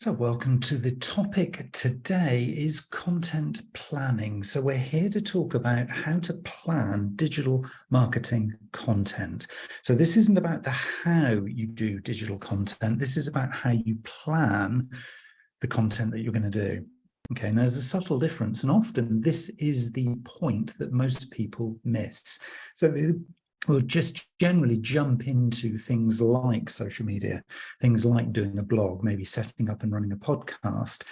So welcome to the topic today is content planning. So we're here to talk about how to plan digital marketing content. So this isn't about the how you do digital content. This is about how you plan the content that you're going to do. Okay, and there's a subtle difference, and often this is the point that most people miss. So we'll just generally jump into things like social media, things like doing a blog, maybe setting up and running a podcast,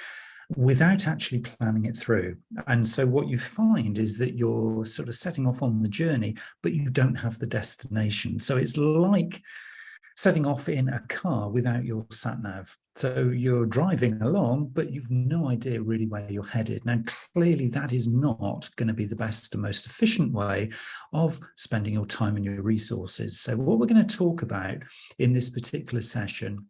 without actually planning it through. And so what you find is that you're sort of setting off on the journey, but you don't have the destination. So it's like setting off in a car without your sat nav. So you're driving along, but you've no idea really where you're headed. Now, clearly that is not going to be the best and most efficient way of spending your time and your resources. So what we're going to talk about in this particular session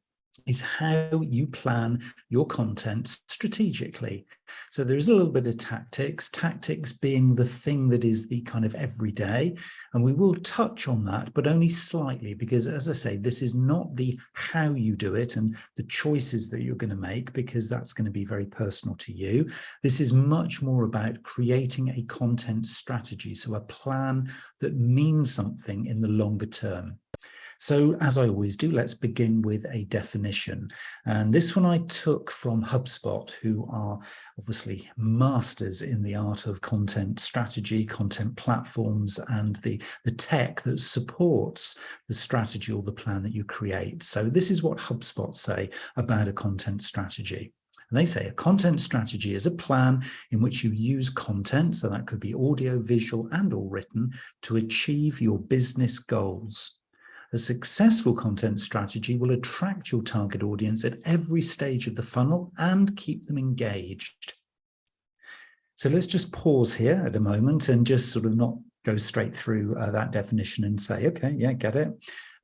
is how you plan your content strategically. So there's a little bit of tactics being the thing that is the kind of everyday, and we will touch on that, but only slightly, because as I say, this is not the how you do it and the choices that you're going to make, because that's going to be very personal to you. This is much more about creating a content strategy, so a plan that means something in the longer term. So as I always do, let's begin with a definition. And this one I took from Hubspot, who are obviously masters in the art of content strategy, content platforms, and the tech that supports the strategy or the plan that you create. So this is what Hubspot say about a content strategy. And they say a content strategy is a plan in which you use content, so that could be audio, visual, and or written, to achieve your business goals. A successful content strategy will attract your target audience at every stage of the funnel and keep them engaged. So let's just pause here at a moment and just sort of not go straight through that definition and say, okay, yeah, get it.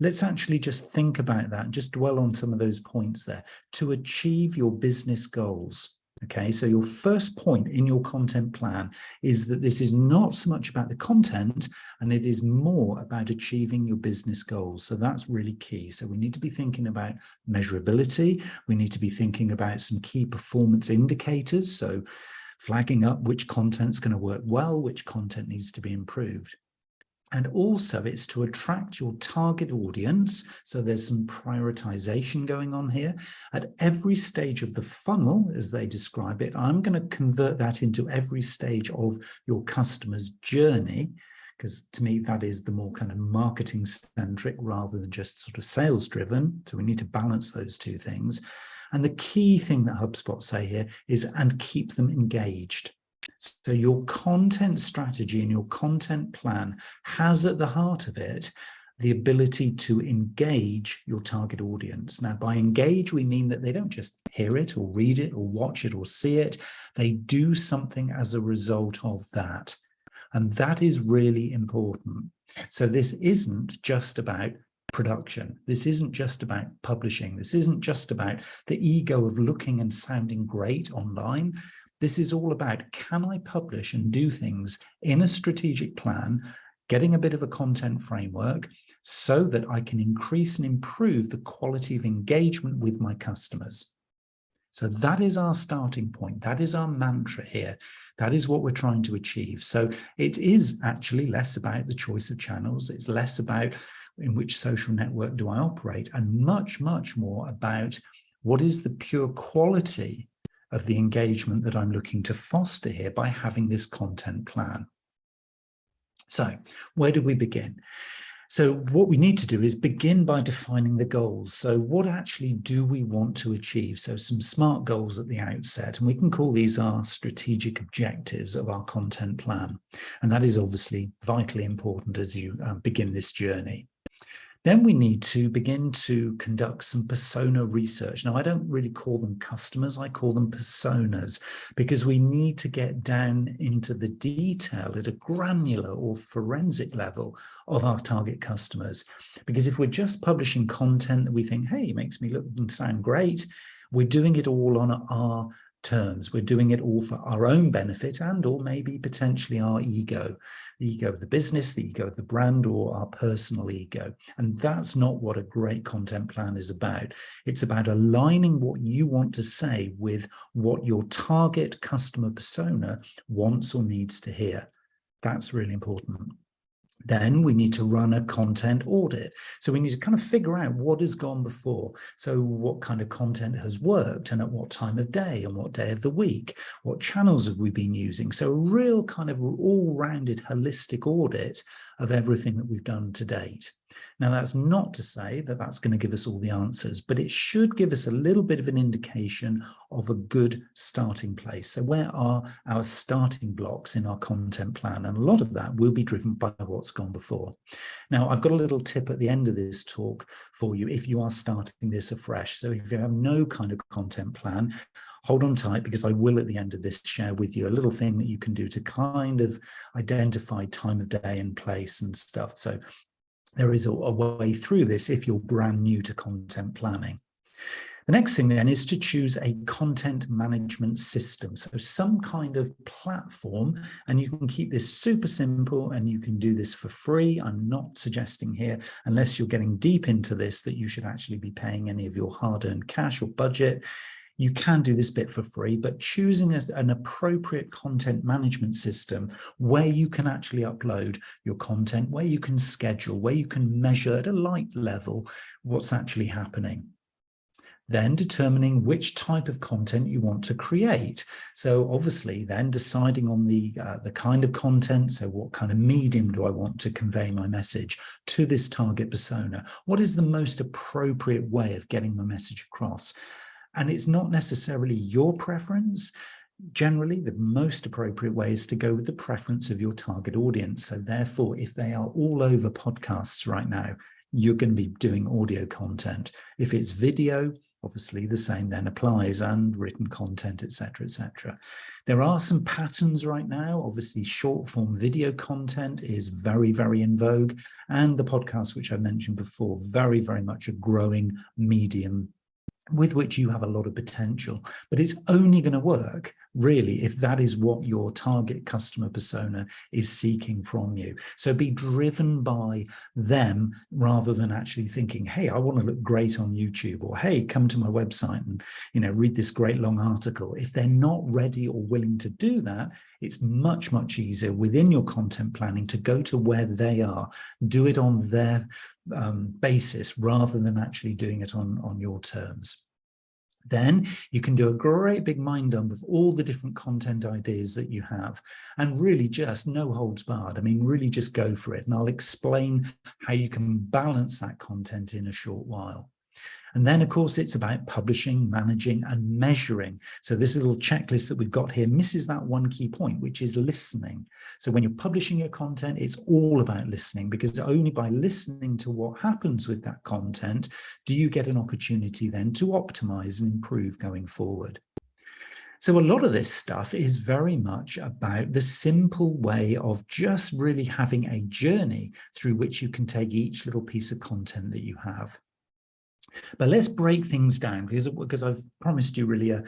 Let's actually just think about that and just dwell on some of those points there. To achieve your business goals. Okay, so your first point in your content plan is that this is not so much about the content, and it is more about achieving your business goals. So that's really key. So we need to be thinking about measurability. We need to be thinking about some key performance indicators. So flagging up which content's going to work well, which content needs to be improved. And also it's to attract your target audience. So there's some prioritization going on here. At every stage of the funnel, as they describe it, I'm going to convert that into every stage of your customer's journey, because to me, that is the more kind of marketing centric rather than just sort of sales driven. So we need to balance those two things. And the key thing that HubSpot say here is, and keep them engaged. So your content strategy and your content plan has at the heart of it the ability to engage your target audience. Now, by engage, we mean that they don't just hear it or read it or watch it or see it. They do something as a result of that. And that is really important. So this isn't just about production. This isn't just about publishing. This isn't just about the ego of looking and sounding great online. This is all about, can I publish and do things in a strategic plan, getting a bit of a content framework so that I can increase and improve the quality of engagement with my customers. So that is our starting point. That is our mantra here. That is what we're trying to achieve. So it is actually less about the choice of channels. It's less about in which social network do I operate, and much, much more about what is the pure quality of the engagement that I'm looking to foster here by having this content plan. So where do we begin? So what we need to do is begin by defining the goals. So what actually do we want to achieve? So some SMART goals at the outset, and we can call these our strategic objectives of our content plan. And that is obviously vitally important as you begin this journey. Then we need to begin to conduct some persona research. Now, I don't really call them customers, I call them personas, because we need to get down into the detail at a granular or forensic level of our target customers. Because if we're just publishing content that we think, hey, it makes me look and sound great, we're doing it all on our terms. We're doing it all for our own benefit and or maybe potentially our ego, the ego of the business, the ego of the brand, or our personal ego. And that's not what a great content plan is about. It's about aligning what you want to say with what your target customer persona wants or needs to hear. That's really important. Then we need to run a content audit. So we need to kind of figure out what has gone before. So what kind of content has worked and at what time of day and what day of the week? What channels have we been using? So a real kind of all-rounded holistic audit of everything that we've done to date. Now, that's not to say that that's going to give us all the answers, but it should give us a little bit of an indication of a good starting place. So where are our starting blocks in our content plan? And a lot of that will be driven by what's gone before. Now, I've got a little tip at the end of this talk for you if you are starting this afresh. So if you have no kind of content plan, hold on tight, because I will at the end of this share with you a little thing that you can do to kind of identify time of day and place and stuff. So there is a way through this if you're brand new to content planning. The next thing then is to choose a content management system. So some kind of platform, and you can keep this super simple and you can do this for free. I'm not suggesting here, unless you're getting deep into this, that you should actually be paying any of your hard-earned cash or budget. You can do this bit for free, but choosing an appropriate content management system where you can actually upload your content, where you can schedule, where you can measure at a light level what's actually happening. Then determining which type of content you want to create. So obviously then deciding on the kind of content. So what kind of medium do I want to convey my message to this target persona? What is the most appropriate way of getting my message across? And it's not necessarily your preference. Generally, the most appropriate way is to go with the preference of your target audience. So therefore, if they are all over podcasts right now, you're going to be doing audio content. If it's video, obviously the same then applies, and written content, etc., etc. There are some patterns right now. Obviously, short form video content is very, very in vogue. And the podcast, which I mentioned before, very, very much a growing medium with which you have a lot of potential. But it's only going to work really if that is what your target customer persona is seeking from you. So be driven by them rather than actually thinking, hey, I want to look great on YouTube, or hey, come to my website and read this great long article. If they're not ready or willing to do that, it's much, much easier within your content planning to go to where they are, do it on their basis rather than actually doing it on your terms. Then you can do a great big mind dump of all the different content ideas that you have, and really just no holds barred. I mean, really just go for it. And I'll explain how you can balance that content in a short while. And then, of course, it's about publishing, managing, and measuring. So this little checklist that we've got here misses that one key point, which is listening. So when you're publishing your content, it's all about listening, because only by listening to what happens with that content do you get an opportunity then to optimize and improve going forward. So a lot of this stuff is very much about the simple way of just really having a journey through which you can take each little piece of content that you have. But let's break things down, because I've promised you really a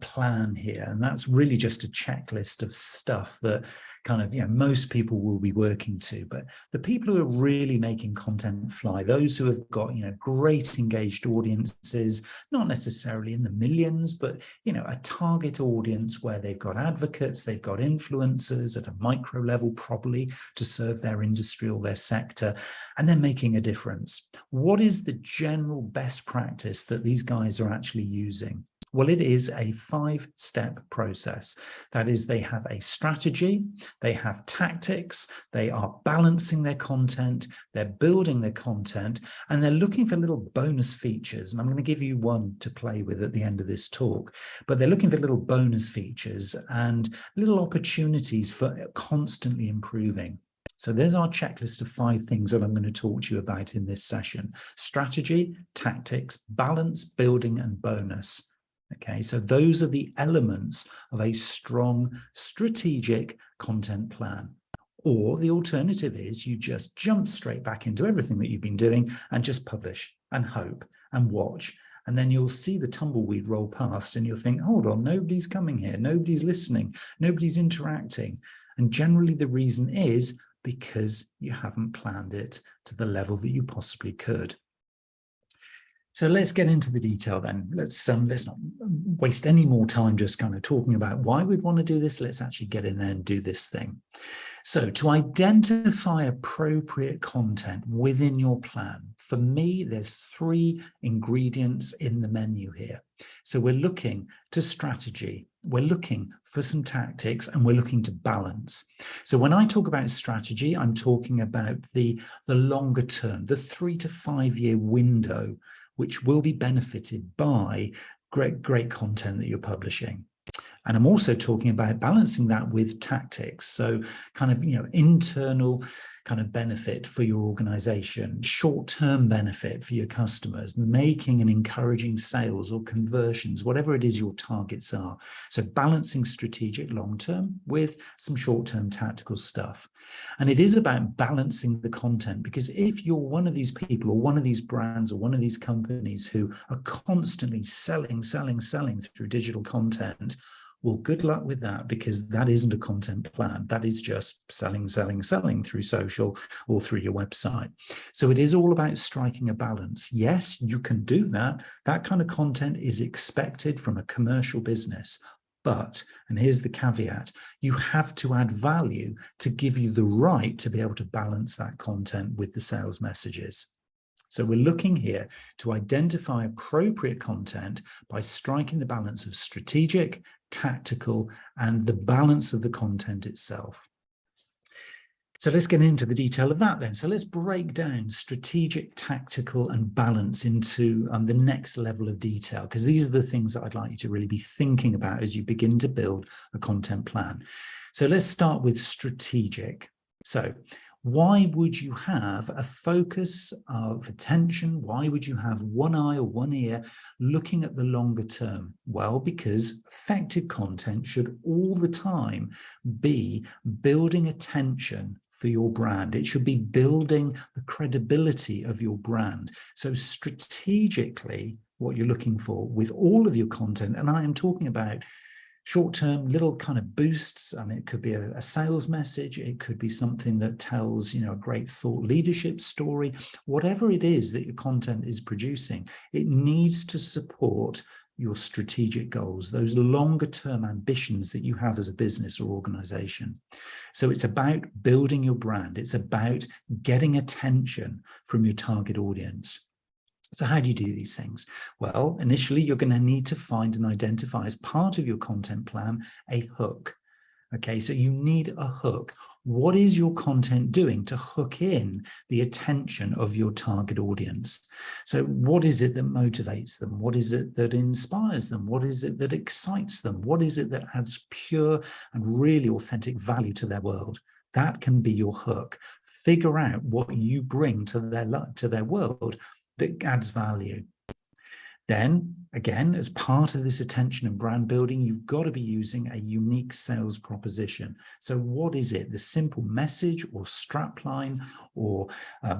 plan here, and that's really just a checklist of stuff that kind of, most people will be working to. But the people who are really making content fly, those who have got, great engaged audiences, not necessarily in the millions, but, a target audience where they've got advocates, they've got influencers at a micro level, probably to serve their industry or their sector, and they're making a difference. What is the general best practice that these guys are actually using? Well, it is a 5-step process. That is, they have a strategy, they have tactics, they are balancing their content, they're building their content, and they're looking for little bonus features. And I'm going to give you one to play with at the end of this talk, but they're looking for little bonus features and little opportunities for constantly improving. So there's our checklist of 5 things that I'm going to talk to you about in this session: strategy, tactics, balance, building, and bonus. Okay, so those are the elements of a strong strategic content plan. Or the alternative is you just jump straight back into everything that you've been doing and just publish and hope. and watch. And then you'll see the tumbleweed roll past and you'll think, hold on, nobody's coming here, nobody's listening, nobody's interacting. And generally the reason is because you haven't planned it to the level that you possibly could. So let's get into the detail then. Let's not waste any more time just kind of talking about why we'd want to do this. Let's actually get in there and do this thing. So to identify appropriate content within your plan, for me, there's 3 ingredients in the menu here. So we're looking to strategy, we're looking for some tactics, and we're looking to balance. So when I talk about strategy, I'm talking about the longer term, the 3 to 5 year window, which will be benefited by great content that you're publishing. And I'm also talking about balancing that with tactics. So kind of, internal kind of benefit for your organization, short-term benefit for your customers, making and encouraging sales or conversions, whatever it is your targets are. So balancing strategic long-term with some short-term tactical stuff. And it is about balancing the content, because if you're one of these people or one of these brands or one of these companies who are constantly selling through digital content, well, good luck with that, because that isn't a content plan. That is just selling through social or through your website. So it is all about striking a balance. Yes, you can do that. That kind of content is expected from a commercial business. But, and here's the caveat, you have to add value to give you the right to be able to balance that content with the sales messages. So we're looking here to identify appropriate content by striking the balance of strategic, tactical, and the balance of the content itself. So let's get into the detail of that then. So let's break down strategic, tactical, and balance into the next level of detail, because these are the things that I'd like you to really be thinking about as you begin to build a content plan. So let's start with strategic. So why would you have a focus of attention? Why would you have one eye or one ear looking at the longer term? Well, because effective content should all the time be building attention for your brand. It should be building the credibility of your brand. So strategically, what you're looking for with all of your content, and I am talking about short-term little kind of boosts. I mean, it could be a sales message. It could be something that tells, a great thought leadership story. Whatever it is that your content is producing, it needs to support your strategic goals, those longer-term ambitions that you have as a business or organization. So it's about building your brand. It's about getting attention from your target audience. So how do you do these things? Well, initially, you're going to need to find and identify as part of your content plan a hook. Okay, so you need a hook. What is your content doing to hook in the attention of your target audience? So what is it that motivates them? What is it that inspires them? What is it that excites them? What is it that adds pure and really authentic value to their world? That can be your hook. Figure out what you bring to their world that adds value. Then, again, as part of this attention and brand building, you've got to be using a unique sales proposition. So what is it? The simple message or strapline or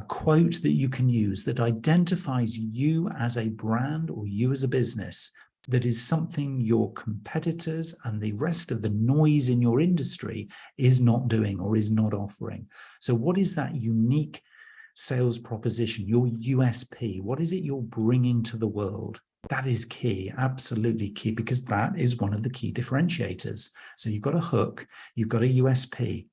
quote that you can use that identifies you as a brand or you as a business, that is something your competitors and the rest of the noise in your industry is not doing or is not offering. So what is that unique sales proposition, your USP? What is it you're bringing to the world? That is key, absolutely key, because that is one of the key differentiators. So you've got a hook, you've got a USP,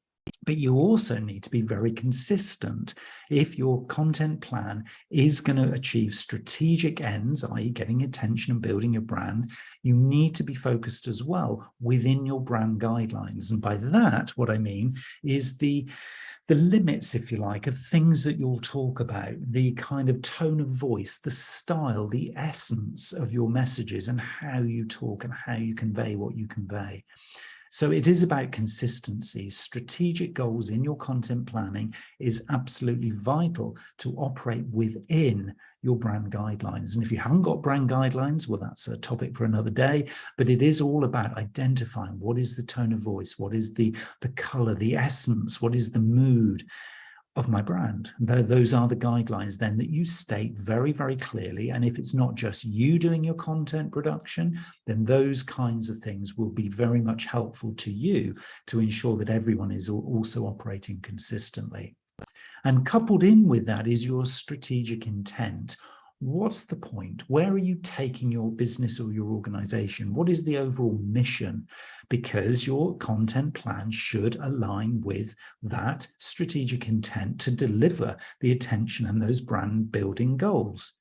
but you also need to be very consistent. If your content plan is going to achieve strategic ends, i.e. getting attention and building your brand, you need to be focused as well within your brand guidelines. And by that, what I mean is the limits, if you like, of things that you'll talk about, the kind of tone of voice, the style, the essence of your messages and how you talk and how you convey what you convey. So it is about consistency. Strategic goals in your content planning is absolutely vital to operate within your brand guidelines. And if you haven't got brand guidelines, well, that's a topic for another day, but it is all about identifying what is the tone of voice, what is the color, the essence, what is the mood, of my brand. Those are the guidelines then that you state very, very clearly. And if it's not just you doing your content production, then those kinds of things will be very much helpful to you to ensure that everyone is also operating consistently. And coupled in with that is your strategic intent. What's the point? Where are you taking your business or your organization? What is the overall mission? Because your content plan should align with that strategic intent to deliver the attention and those brand building goals.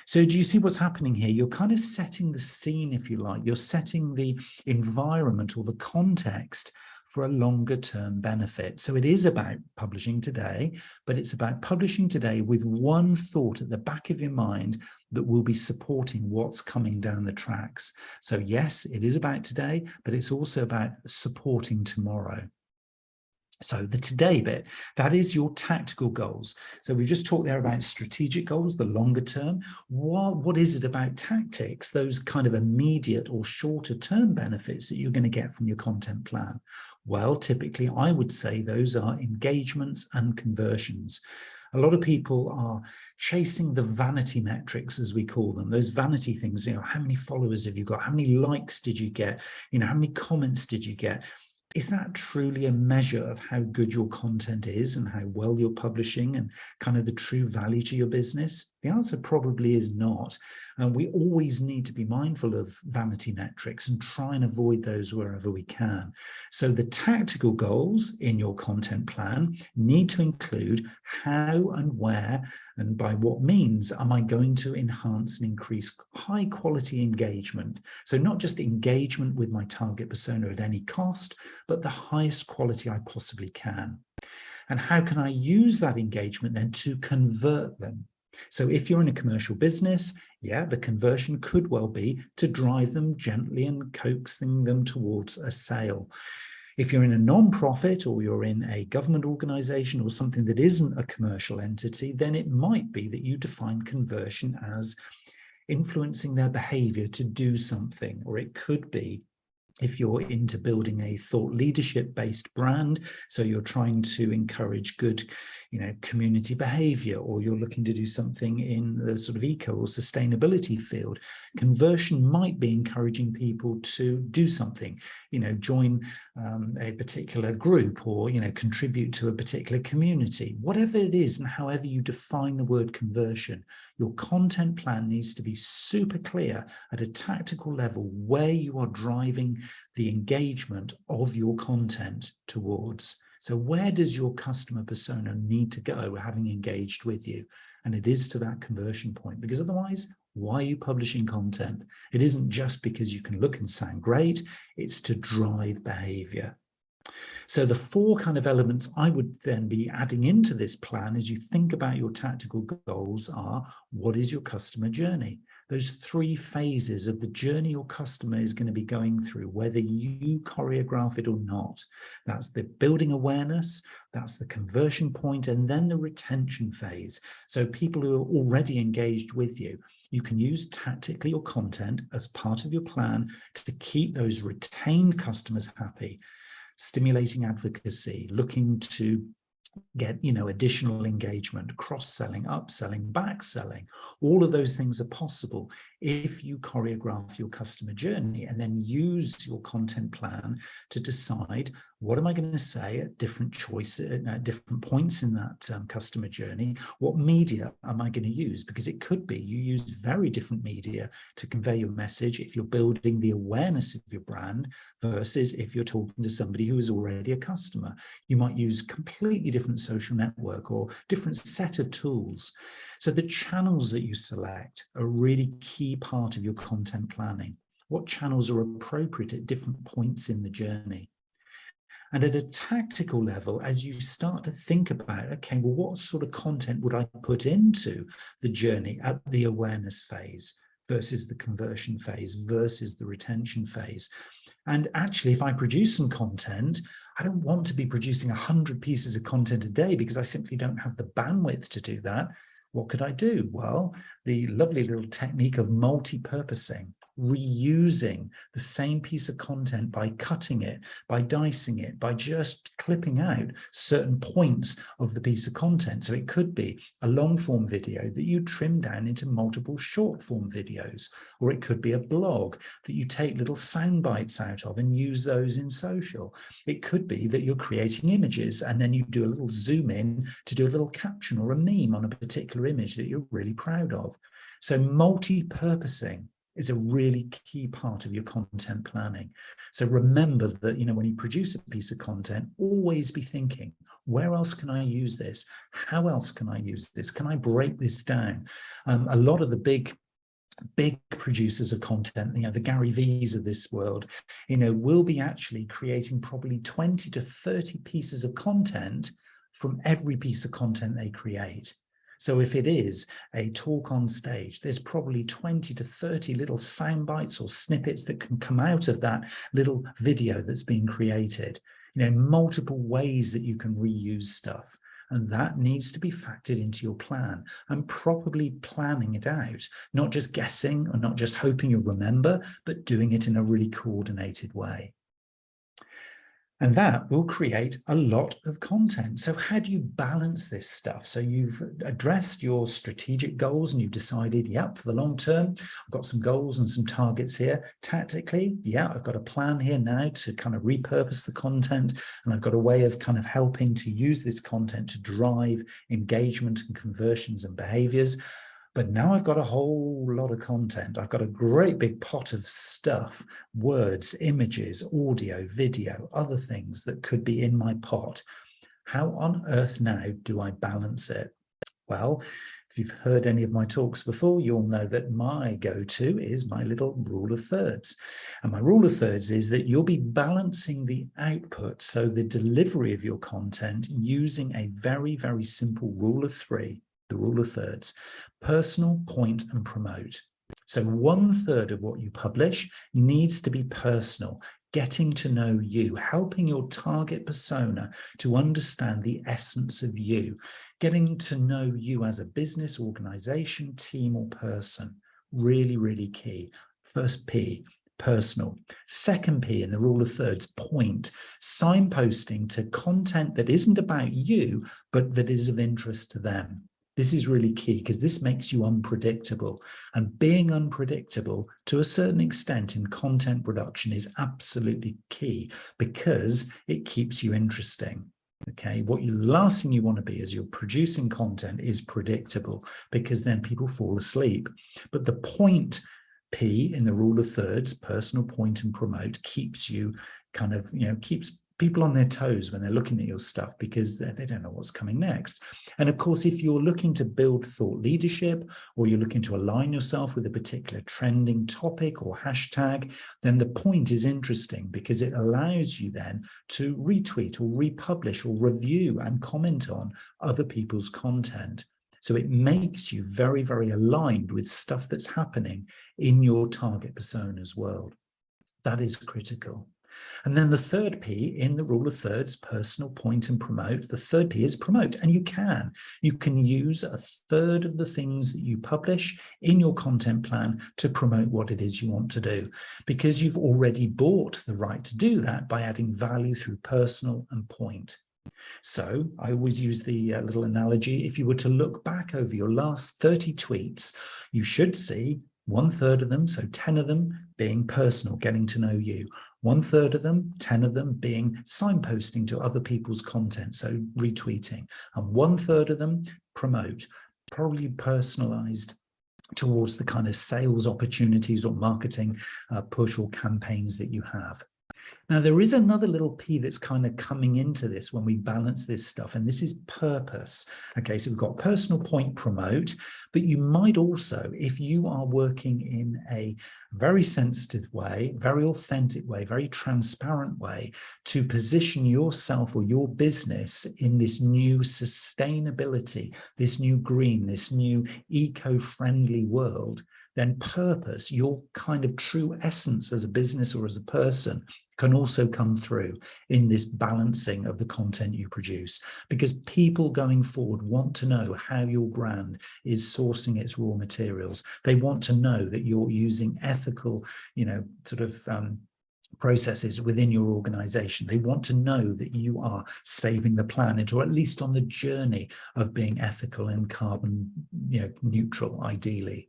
So do you see what's happening here? You're kind of setting the scene, if you like. You're setting the environment or the context for a longer term benefit. So it is about publishing today, but it's about publishing today with one thought at the back of your mind that will be supporting what's coming down the tracks. So yes, it is about today, but it's also about supporting tomorrow. So the today bit, that is your tactical goals. So we've just talked there about strategic goals, the longer term. What is it about tactics, those kind of immediate or shorter term benefits that you're going to get from your content plan? Well, typically, I would say those are engagements and conversions. A lot of people are chasing the vanity metrics, as we call them, those vanity things, how many followers have you got? How many likes did you get? How many comments did you get? Is that truly a measure of how good your content is and how well you're publishing and kind of the true value to your business? The answer probably is not. And we always need to be mindful of vanity metrics and try and avoid those wherever we can. So the tactical goals in your content plan need to include how and where and by what means am I going to enhance and increase high quality engagement. So not just engagement with my target persona at any cost, but the highest quality I possibly can. And how can I use that engagement then to convert them? So if you're in a commercial business, yeah, the conversion could well be to drive them gently and coaxing them towards a sale. If you're in a non-profit or you're in a government organization or something that isn't a commercial entity, then it might be that you define conversion as influencing their behavior to do something, or it could be if you're into building a thought leadership-based brand, so you're trying to encourage good, community behavior, or you're looking to do something in the sort of eco or sustainability field, conversion might be encouraging people to do something, join a particular group or, contribute to a particular community. Whatever it is and however you define the word conversion, your content plan needs to be super clear at a tactical level where you are driving the engagement of your content towards. So where does your customer persona need to go having engaged with you? And it is to that conversion point, because otherwise, why are you publishing content? It isn't just because you can look and sound great, it's to drive behavior. So the four kind of elements I would then be adding into this plan as you think about your tactical goals are, what is your customer journey? Those three phases of the journey your customer is going to be going through, whether you choreograph it or not. That's the building awareness, that's the conversion point, and then the retention phase. So people who are already engaged with you, you can use tactically your content as part of your plan to keep those retained customers happy, stimulating advocacy, looking to get, additional engagement, cross-selling, upselling, back-selling. All of those things are possible if you choreograph your customer journey and then use your content plan to decide, what am I going to say at different choices, at different points in that customer journey? What media am I going to use? Because it could be you use very different media to convey your message if you're building the awareness of your brand versus if you're talking to somebody who is already a customer. You might use completely different social network or different set of tools. So the channels that you select are a really key part of your content planning. What channels are appropriate at different points in the journey? And at a tactical level, as you start to think about, okay, well, what sort of content would I put into the journey at the awareness phase versus the conversion phase versus the retention phase? And actually, if I produce some content, I don't want to be producing 100 pieces of content a day because I simply don't have the bandwidth to do that. What could I do? Well, the lovely little technique of multi-purposing. reusing the same piece of content by cutting it, by dicing it, by just clipping out certain points of the piece of content. So it could be a long form video that you trim down into multiple short form videos, or it could be a blog that you take little sound bites out of and use those in social. It could be that you're creating images and then you do a little zoom in to do a little caption or a meme on a particular image that you're really proud of. So multi-purposing is a really key part of your content planning. So remember that, when you produce a piece of content, always be thinking, where else can I use this? How else can I use this? Can I break this down? A lot of the big producers of content, the Gary V's of this world, will be actually creating probably 20 to 30 pieces of content from every piece of content they create. So if it is a talk on stage, there's probably 20 to 30 little sound bites or snippets that can come out of that little video that's been created. Multiple ways that you can reuse stuff. And that needs to be factored into your plan and probably planning it out, not just guessing or not just hoping you'll remember, but doing it in a really coordinated way. And that will create a lot of content. So how do you balance this stuff? So you've addressed your strategic goals and you've decided, for the long term, I've got some goals and some targets here. Tactically, I've got a plan here now to kind of repurpose the content. And I've got a way of kind of helping to use this content to drive engagement and conversions and behaviors. But now I've got a whole lot of content. I've got a great big pot of stuff, words, images, audio, video, other things that could be in my pot. How on earth now do I balance it? Well, if you've heard any of my talks before, you'll know that my go-to is my little rule of thirds. And my rule of thirds is that you'll be balancing the output, so the delivery of your content, using a very, very simple rule of three. The rule of thirds: personal, point, and promote. So 1/3 of what you publish needs to be personal, getting to know you, helping your target persona to understand the essence of you, getting to know you as a business, organization, team, or person. Really, really key. First P, personal. Second P in the rule of thirds, point, signposting to content that isn't about you, but that is of interest to them. This is really key because this makes you unpredictable, and being unpredictable to a certain extent in content production is absolutely key because it keeps you interesting. Okay, last thing you want to be as you're producing content is predictable, because then people fall asleep. But the point P in the rule of thirds, personal, point, and promote, keeps you kind of, keeps people on their toes when they're looking at your stuff, because they don't know what's coming next. And of course, if you're looking to build thought leadership, or you're looking to align yourself with a particular trending topic or hashtag, then the point is interesting because it allows you then to retweet or republish or review and comment on other people's content. So it makes you very, very aligned with stuff that's happening in your target persona's world. That is critical. And then the third P in the rule of thirds, personal, point, and promote, the third P is promote. And you can use 1/3 of the things that you publish in your content plan to promote what it is you want to do, because you've already bought the right to do that by adding value through personal and point. So I always use the little analogy: if you were to look back over your last 30 tweets, you should see 1/3 of them, so 10 of them, being personal, getting to know you. 1/3 of them, 10 of them, being signposting to other people's content, so retweeting. And 1/3 of them, promote, probably personalized towards the kind of sales opportunities or marketing push or campaigns that you have. Now, there is another little P that's kind of coming into this when we balance this stuff, and this is purpose. Okay, so we've got personal, point, promote, but you might also, if you are working in a very sensitive way, very authentic way, very transparent way, to position yourself or your business in this new sustainability, this new green, this new eco-friendly world, then purpose, your kind of true essence as a business or as a person, can also come through in this balancing of the content you produce, because people going forward want to know how your brand is sourcing its raw materials. They want to know that you're using ethical, processes within your organization. They want to know that you are saving the planet, or at least on the journey of being ethical and carbon neutral, ideally.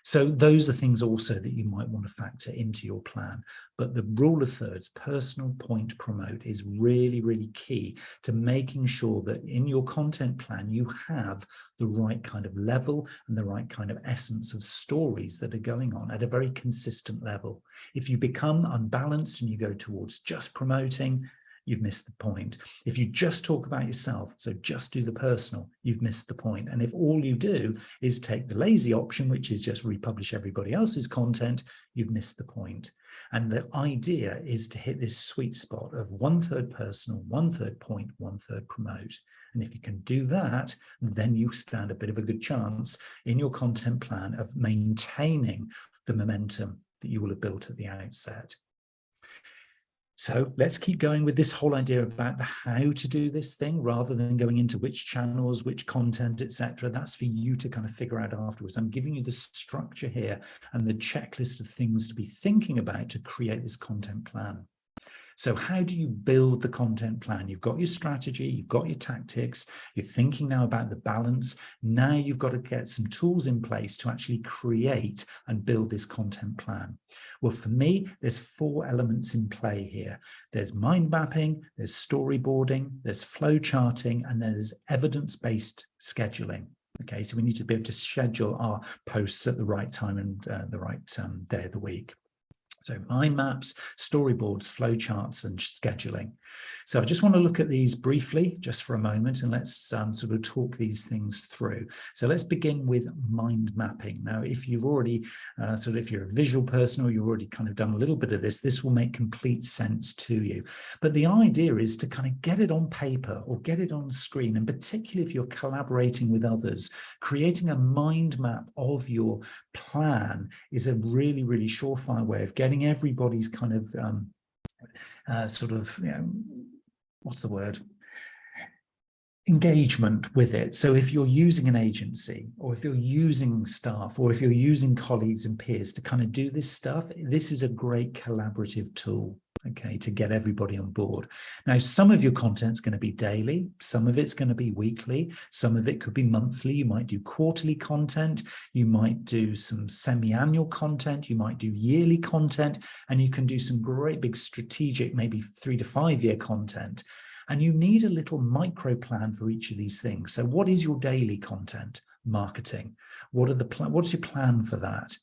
So those are things also that you might want to factor into your plan. But the rule of thirds, personal, point, promote, is really, really key to making sure that in your content plan, you have the right kind of level and the right kind of essence of stories that are going on at a very consistent level. If you become unbalanced and you go towards just promoting, you've missed the point. If you just talk about yourself, so just do the personal, you've missed the point. And if all you do is take the lazy option, which is just republish everybody else's content, you've missed the point. And the idea is to hit this sweet spot of 1/3 personal, 1/3 point, 1/3 promote. And if you can do that, then you stand a bit of a good chance in your content plan of maintaining the momentum that you will have built at the outset. So let's keep going with this whole idea about the how to do this thing, rather than going into which channels, which content, etc. That's for you to kind of figure out afterwards. I'm giving you the structure here and the checklist of things to be thinking about to create this content plan. So how do you build the content plan? You've got your strategy, you've got your tactics, you're thinking now about the balance. Now you've got to get some tools in place to actually create and build this content plan. Well, for me, there's 4 elements in play here. There's mind mapping, there's storyboarding, there's flow charting, and there's evidence-based scheduling. Okay, so we need to be able to schedule our posts at the right time and the right day of the week. So mind maps, storyboards, flowcharts, and scheduling. So I just want to look at these briefly, just for a moment, and let's sort of talk these things through. So let's begin with mind mapping. Now, if you've already, if you're a visual person or you've already kind of done a little bit of this, this will make complete sense to you. But the idea is to kind of get it on paper or get it on screen, and particularly if you're collaborating with others, creating a mind map of your plan is a really, really surefire way of getting everybody's kind of what's the word? Engagement with it. So if you're using an agency, or if you're using staff, or if you're using colleagues and peers to kind of do this stuff, this is a great collaborative tool, okay, to get everybody on board. Now, some of your content's going to be daily, some of it's going to be weekly, some of it could be monthly. You might do quarterly content, you might do some semi-annual content, you might do yearly content, and you can do some great big strategic, maybe 3 to 5 year content. And you need a little micro plan for each of these things. So what is your daily content? Marketing. What's your plan for that?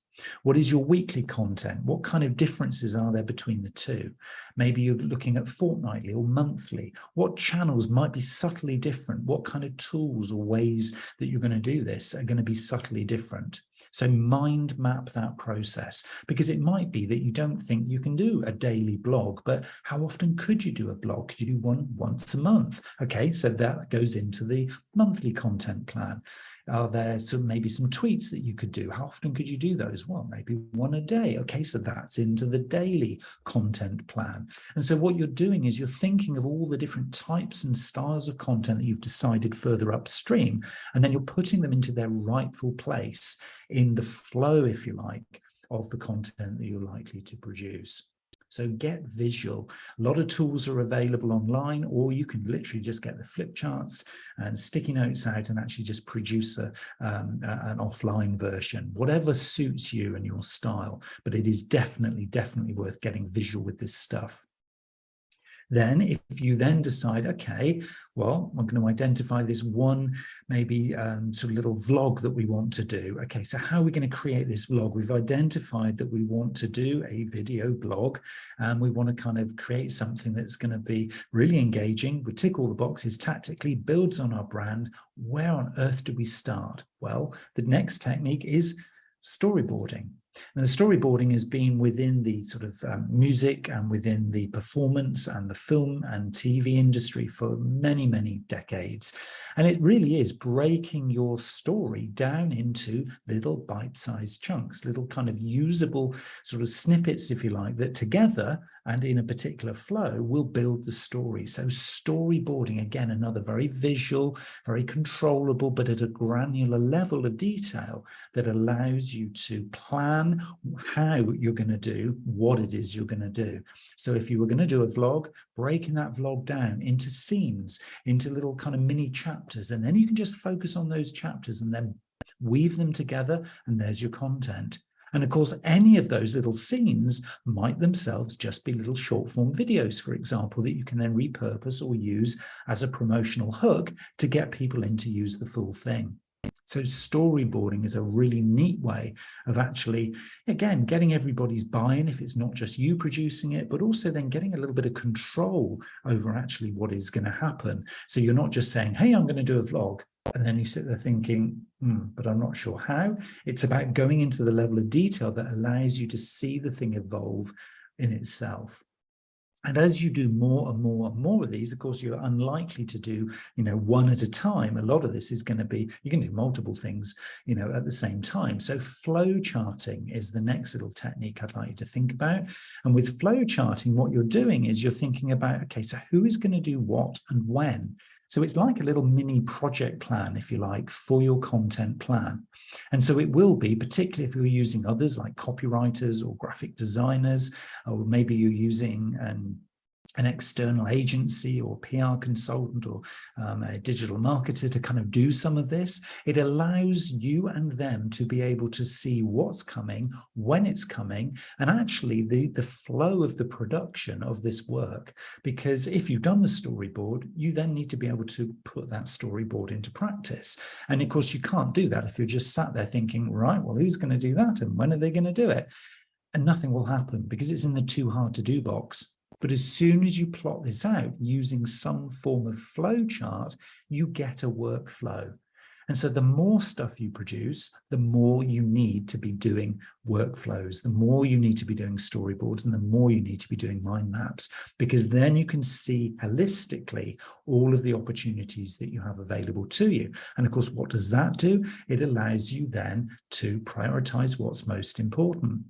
What is your weekly content? What kind of differences are there between the two? Maybe you're looking at fortnightly or monthly. What channels might be subtly different? What kind of tools or ways that you're going to do this are going to be subtly different? So mind map that process, because it might be that you don't think you can do a daily blog, but how often could you do a blog? Could you do one once a month? Okay, so that goes into the monthly content plan. Are there maybe some tweets that you could do? How often could you do those? Well, maybe one a day. Okay, so that's into the daily content plan. And so what you're doing is you're thinking of all the different types and styles of content that you've decided further upstream, and then you're putting them into their rightful place in the flow, if you like, of the content that you're likely to produce. So get visual. A lot of tools are available online, or you can literally just get the flip charts and sticky notes out and actually just produce an offline version, whatever suits you and your style. But it is definitely worth getting visual with this stuff. Then if you then decide, okay, well, I'm going to identify this one, maybe sort of little vlog that we want to do. Okay, so how are we going to create this vlog? We've identified that we want to do a video blog, and we want to kind of create something that's going to be really engaging. We tick all the boxes tactically, builds on our brand. Where on earth do we start? Well, the next technique is storyboarding. And the storyboarding has been within the sort of music and within the performance and the film and TV industry for many, many decades. And it really is breaking your story down into little bite-sized chunks, little kind of usable sort of snippets, if you like, that together and in a particular flow will build the story. So storyboarding, again, another very visual, very controllable, but at a granular level of detail that allows you to plan how you're going to do what it is you're going to do. So if you were going to do a vlog, breaking that vlog down into scenes, into little kind of mini chapters, and then you can just focus on those chapters and then weave them together, and there's your content. And of course, any of those little scenes might themselves just be little short form videos, for example, that you can then repurpose or use as a promotional hook to get people in to use the full thing. So storyboarding is a really neat way of actually, again, getting everybody's buy-in if it's not just you producing it, but also then getting a little bit of control over actually what is going to happen. So you're not just saying, hey, I'm going to do a vlog. And then you sit there thinking, but I'm not sure how. It's about going into the level of detail that allows you to see the thing evolve in itself. And as you do more and more and more of these, of course, you're unlikely to do, one at a time. A lot of this is going to be, you can do multiple things, at the same time. So flow charting is the next little technique I'd like you to think about. And with flow charting, what you're doing is you're thinking about, okay, so who is going to do what and when? So it's like a little mini project plan, if you like, for your content plan. And so it will be, particularly if you're using others like copywriters or graphic designers, or maybe you're using an external agency or PR consultant or a digital marketer to kind of do some of this. It allows you and them to be able to see what's coming, when it's coming, and actually the flow of the production of this work. Because if you've done the storyboard, you then need to be able to put that storyboard into practice. And of course, you can't do that if you're just sat there thinking, right, well, who's going to do that? And when are they going to do it? And nothing will happen because it's in the too hard to do box. But as soon as you plot this out using some form of flow chart, you get a workflow. And so the more stuff you produce, the more you need to be doing workflows, the more you need to be doing storyboards, and the more you need to be doing mind maps, because then you can see holistically all of the opportunities that you have available to you. And of course, what does that do? It allows you then to prioritize what's most important.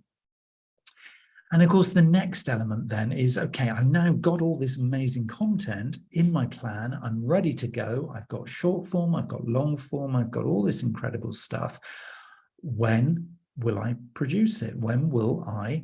And of course, the next element then is, okay, I've now got all this amazing content in my plan. I'm ready to go. I've got short form, I've got long form, I've got all this incredible stuff. When will I produce it? When will I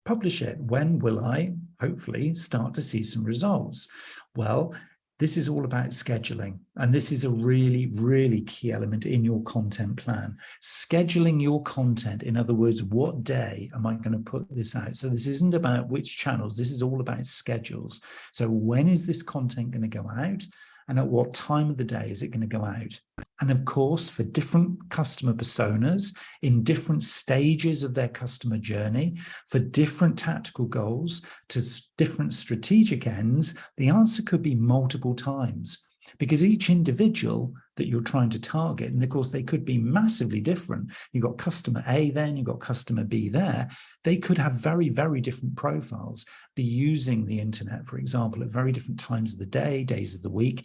publish it? When will I hopefully start to see some results? Well, this is all about scheduling. And this is a really, really key element in your content plan. Scheduling your content. In other words, what day am I going to put this out? So this isn't about which channels. This is all about schedules. So when is this content going to go out? And at what time of the day is it going to go out? And of course, for different customer personas in different stages of their customer journey, for different tactical goals to different strategic ends, the answer could be multiple times. Because each individual that you're trying to target, and of course they could be massively different. You've got customer A then, you've got customer B there. They could have very, very different profiles, be using the internet, for example, at very different times of the day, days of the week.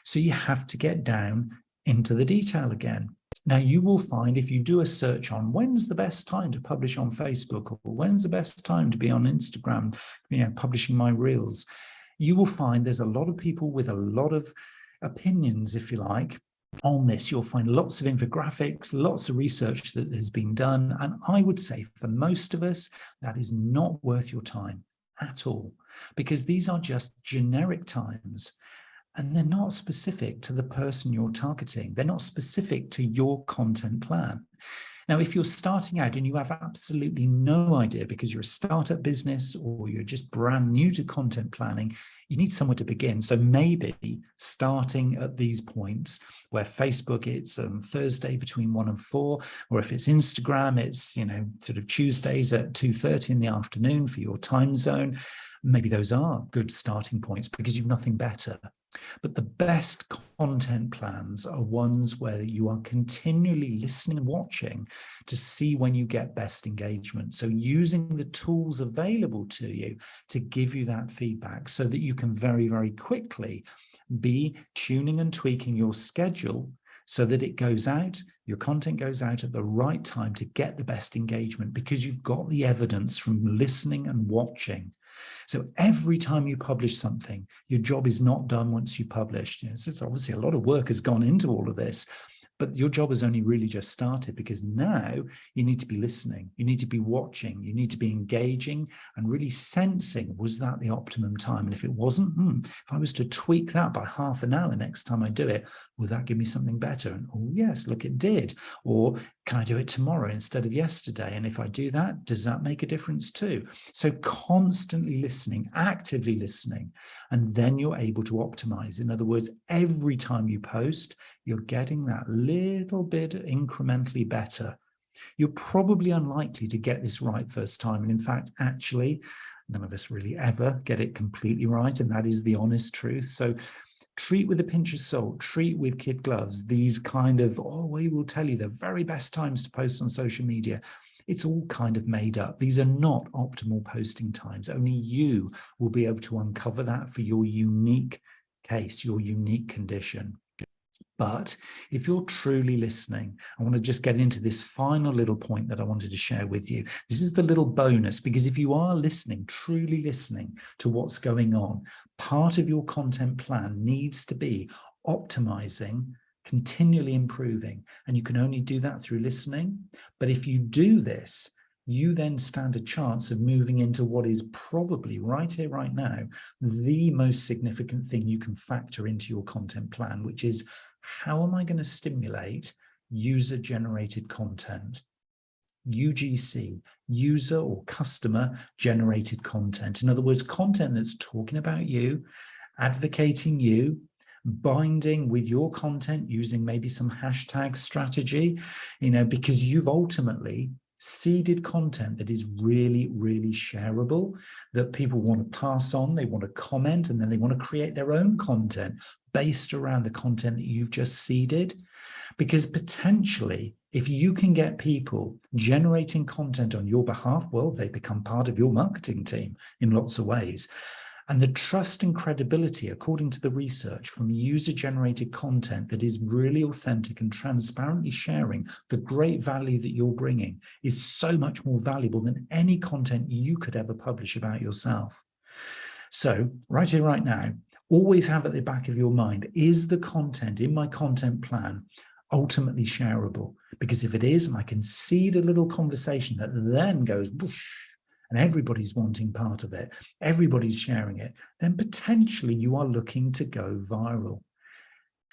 So you have to get down into the detail again. Now, you will find if you do a search on when's the best time to publish on Facebook, or when's the best time to be on Instagram, publishing my reels, you will find there's a lot of people with a lot of opinions, if you like, on this. You'll find lots of infographics, lots of research that has been done. And I would say for most of us, that is not worth your time at all, because these are just generic times. And they're not specific to the person you're targeting. They're not specific to your content plan. Now, if you're starting out and you have absolutely no idea because you're a startup business or you're just brand new to content planning, you need somewhere to begin. So maybe starting at these points where Facebook, it's Thursday between 1 and 4, or if it's Instagram, it's, sort of Tuesdays at 2:30 in the afternoon for your time zone. Maybe those are good starting points because you've nothing better. But the best content plans are ones where you are continually listening and watching to see when you get best engagement. So using the tools available to you to give you that feedback so that you can very, very quickly be tuning and tweaking your schedule so that it goes out, your content goes out at the right time to get the best engagement, because you've got the evidence from listening and watching. So every time you publish something, your job is not done once you published. So it's obviously a lot of work has gone into all of this, but your job has only really just started, because now you need to be listening, you need to be watching, you need to be engaging and really sensing, was that the optimum time? And if it wasn't, if I was to tweak that by half an hour next time I do it, will that give me something better? And oh yes, look, it did. Or can I do it tomorrow instead of yesterday? And if I do that, does that make a difference too? So constantly listening, actively listening, and then you're able to optimize. In other words, every time you post, you're getting that little bit incrementally better. You're probably unlikely to get this right first time. And in fact, actually, none of us really ever get it completely right. And that is the honest truth. So treat with a pinch of salt, treat with kid gloves, these kind of, we will tell you the very best times to post on social media. It's all kind of made up. These are not optimal posting times. Only you will be able to uncover that for your unique case, your unique condition. But if you're truly listening, I want to just get into this final little point that I wanted to share with you. This is the little bonus, because if you are listening, truly listening to what's going on, part of your content plan needs to be optimizing, continually improving. And you can only do that through listening. But if you do this, you then stand a chance of moving into what is probably right here, right now, the most significant thing you can factor into your content plan, which is, how am I going to stimulate user-generated content? UGC, user or customer generated content. In other words, content that's talking about you, advocating you, binding with your content using maybe some hashtag strategy, because you've ultimately seeded content that is really, really shareable, that people want to pass on, they want to comment, and then they want to create their own content based around the content that you've just seeded. Because potentially, if you can get people generating content on your behalf, well, they become part of your marketing team in lots of ways. And the trust and credibility, according to the research, from user-generated content that is really authentic and transparently sharing the great value that you're bringing, is so much more valuable than any content you could ever publish about yourself. So right here, right now, always have at the back of your mind, is the content in my content plan ultimately shareable? Because if it is, and I can seed a little conversation that then goes whoosh, and everybody's wanting part of it, everybody's sharing it, then potentially you are looking to go viral.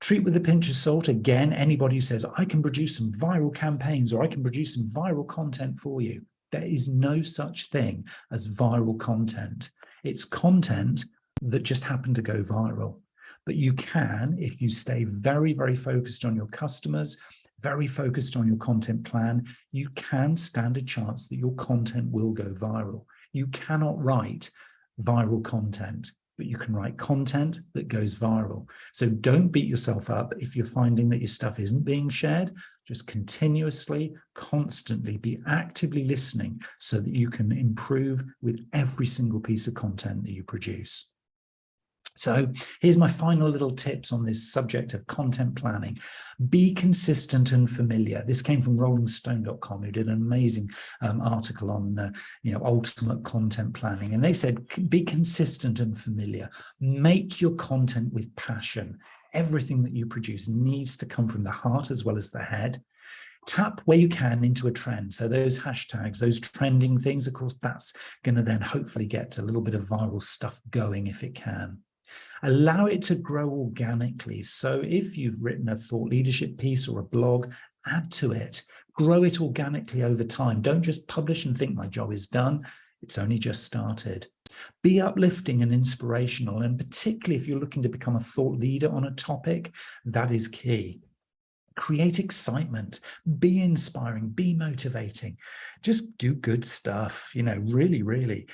Treat with a pinch of salt. Again, anybody who says, I can produce some viral campaigns or I can produce some viral content for you. There is no such thing as viral content. It's content that just happened to go viral. But you can, if you stay very, very focused on your customers, very focused on your content plan, you can stand a chance that your content will go viral. You cannot write viral content, but you can write content that goes viral. So don't beat yourself up if you're finding that your stuff isn't being shared. Just continuously, constantly be actively listening so that you can improve with every single piece of content that you produce. So here's my final little tips on this subject of content planning. Be consistent and familiar. This came from rollingstone.com, who did an amazing article on ultimate content planning. And they said, be consistent and familiar. Make your content with passion. Everything that you produce needs to come from the heart as well as the head. Tap where you can into a trend. So those hashtags, those trending things, of course, that's going to then hopefully get a little bit of viral stuff going if it can. Allow it to grow organically. So if you've written a thought leadership piece or a blog, add to it. Grow it organically over time. Don't just publish and think my job is done. It's only just started. Be uplifting and inspirational. And particularly if you're looking to become a thought leader on a topic, that is key. Create excitement, be inspiring, be motivating. Just do good stuff, really, really.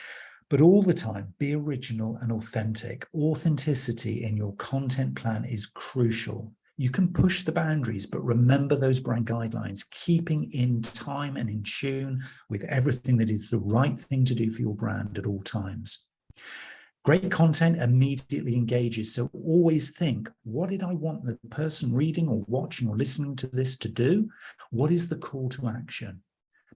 But all the time, be original and authentic. Authenticity in your content plan is crucial. You can push the boundaries, but remember those brand guidelines, keeping in time and in tune with everything that is the right thing to do for your brand at all times. Great content immediately engages. So always think, what did I want the person reading or watching or listening to this to do? What is the call to action?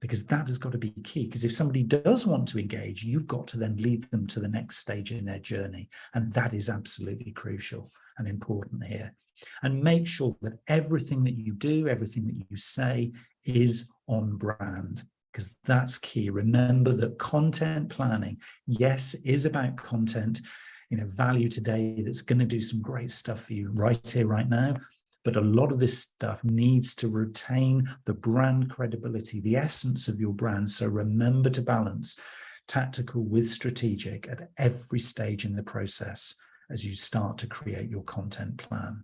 Because that has got to be key. Because if somebody does want to engage, you've got to then lead them to the next stage in their journey. And that is absolutely crucial and important here. And make sure that everything that you do, everything that you say is on brand, because that's key. Remember that content planning, yes, is about content, value today that's going to do some great stuff for you right here, right now. But a lot of this stuff needs to retain the brand credibility, the essence of your brand. So remember to balance tactical with strategic at every stage in the process as you start to create your content plan.